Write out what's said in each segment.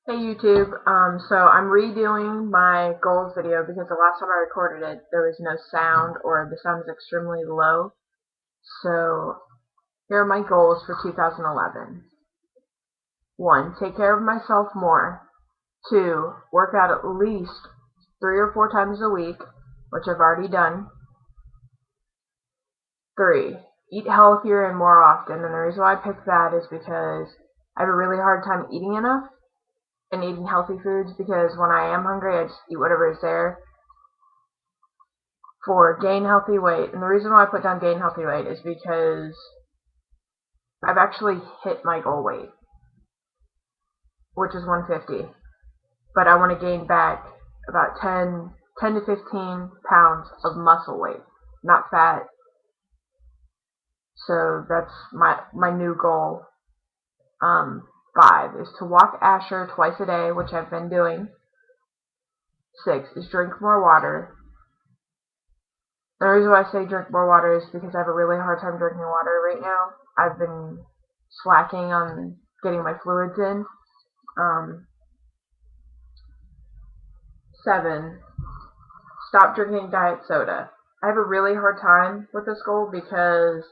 Hey YouTube, so I'm redoing my goals video because the last time I recorded it, there was no sound or the sound was extremely low. So here are my goals for 2011. 1. Take care of myself more. 2. Work out at least 3 or 4 times a week, which I've already done. 3. Eat healthier and more often, and the reason why I picked that is because I have a really hard time eating enough and eating healthy foods because when I am hungry, I just eat whatever is there. 4. Gain healthy weight. And the reason why I put down gain healthy weight is because I've actually hit my goal weight, which is 150. But I want to gain back about 10 to 15 pounds of muscle weight, not fat. So that's my new goal. 5 is to walk Asher twice a day, which I've been doing. 6 is drink more water. The reason why I say drink more water is because I have a really hard time drinking water right now. I've been slacking on getting my fluids in. 7, stop drinking diet soda. I have a really hard time with this goal because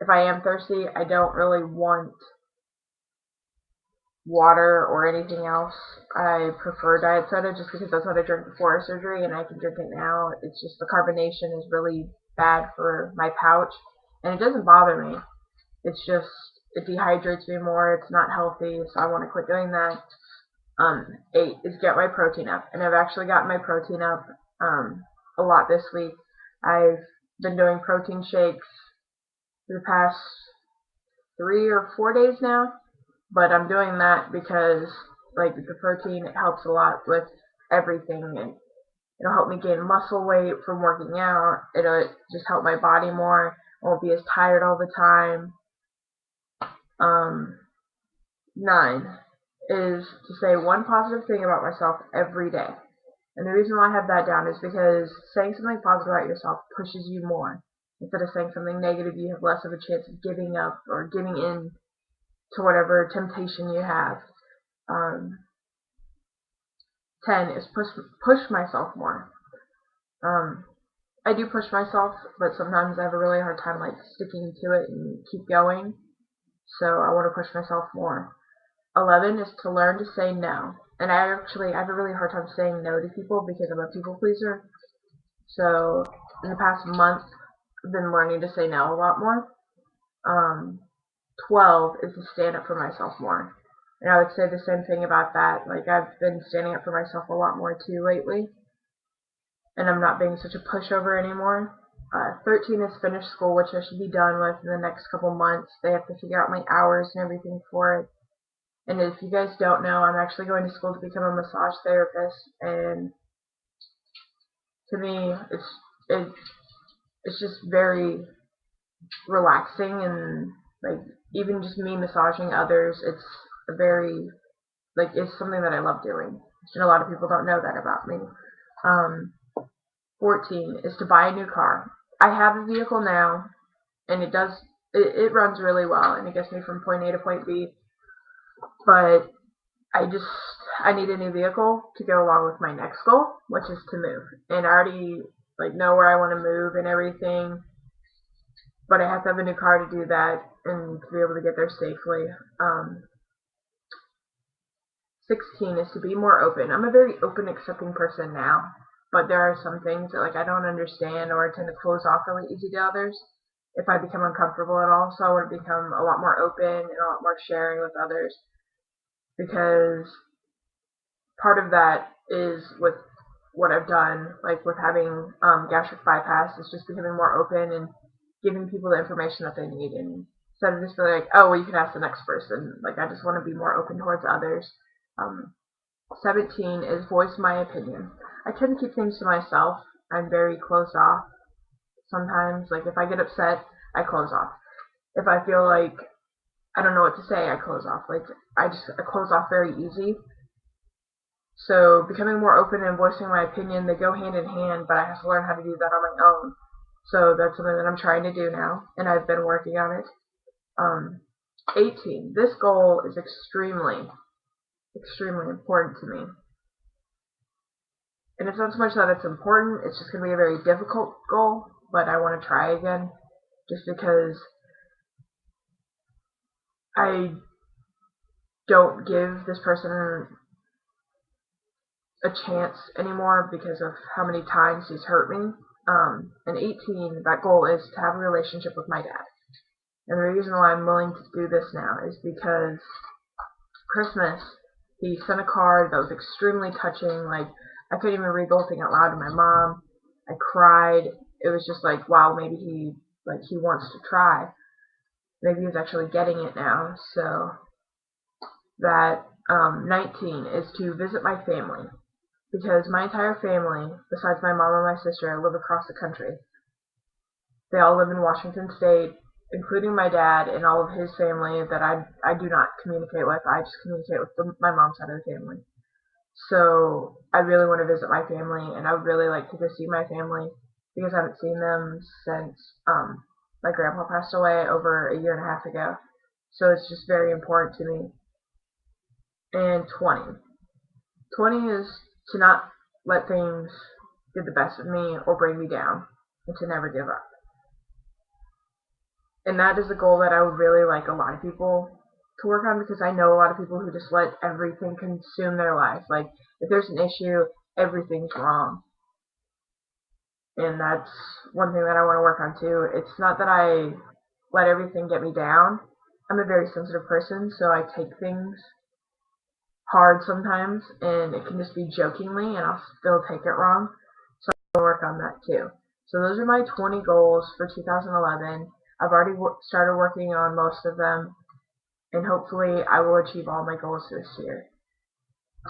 if I am thirsty, I don't really want water or anything else. I prefer diet soda just because that's what I drank before surgery and I can drink it now. It's just the carbonation is really bad for my pouch and it doesn't bother me. It's just, it dehydrates me more. It's not healthy, so I want to quit doing that. 8 is get my protein up, and I've actually gotten my protein up a lot this week. I've been doing protein shakes for the past 3 or 4 days now, but I'm doing that because like the protein helps a lot with everything, and it'll help me gain muscle weight from working out. It'll just help my body more. I won't be as tired all the time. 9 is to say one positive thing about myself every day. And the reason why I have that down is because saying something positive about yourself pushes you more. Instead of saying something negative, you have less of a chance of giving up or giving in to whatever temptation you have. 10 is push myself more. I do push myself, but sometimes I have a really hard time like sticking to it and keep going. So I want to push myself more. 11 is to learn to say no. And I have a really hard time saying no to people because I'm a people pleaser. So in the past month, I've been learning to say no a lot more. 12 is to stand up for myself more. And I would say the same thing about that. Like, I've been standing up for myself a lot more too lately. And I'm not being such a pushover anymore. 13 is finish school, which I should be done with in the next couple months. They have to figure out my hours and everything for it. And if you guys don't know, I'm actually going to school to become a massage therapist, and to me, it's just very relaxing, and like even just me massaging others, it's a very it's something that I love doing. And a lot of people don't know that about me. 14 is to buy a new car. I have a vehicle now, and it runs really well, and it gets me from point A to point B. But I need a new vehicle to go along with my next goal, which is to move. And I already know where I want to move and everything, but I have to have a new car to do that and to be able to get there safely. 16 is to be more open. I'm a very open, accepting person now, but there are some things that I don't understand, or I tend to close off really easy to others if I become uncomfortable at all. So I want to become a lot more open and a lot more sharing with others, because part of that is with what I've done, like with having gastric bypass, is just becoming more open and giving people the information that they need, and instead of just being like, oh, well, you can ask the next person. I just want to be more open towards others. 17 is voice my opinion. I tend to keep things to myself. I'm very closed off sometimes. If I get upset, I close off. If I feel like I don't know what to say, I close off. I close off very easy. So becoming more open and voicing my opinion, they go hand in hand, but I have to learn how to do that on my own. So that's something that I'm trying to do now, and I've been working on it. 18. This goal is extremely extremely important to me. And it's not so much that it's important, it's just going to be a very difficult goal, but I want to try again just because I don't give this person a chance anymore because of how many times he's hurt me. And 18, that goal is to have a relationship with my dad. And the reason why I'm willing to do this now is because Christmas, he sent a card that was extremely touching. Like, I couldn't even read the whole thing out loud to my mom. I cried. It was just like, wow, maybe he wants to try. Maybe he's actually getting it now. So that 19 is to visit my family, because my entire family, besides my mom and my sister, live across the country. They all live in Washington State, including my dad and all of his family that I do not communicate with. I just communicate with my mom's side of the family. So I really want to visit my family, and I would really like to go see my family because I haven't seen them since my grandpa passed away over a year and a half ago. So it's just very important to me. And 20. 20 is to not let things get the best of me or bring me down, and to never give up. And that is a goal that I would really like a lot of people to work on, because I know a lot of people who just let everything consume their life. Like, if there's an issue, everything's wrong. And that's one thing that I want to work on too. It's not that I let everything get me down. I'm a very sensitive person, so I take things hard sometimes, and it can just be jokingly, and I'll still take it wrong. So I'll work on that too. So those are my 20 goals for 2011. I've already started working on most of them, and hopefully I will achieve all my goals this year.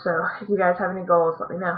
So if you guys have any goals, let me know.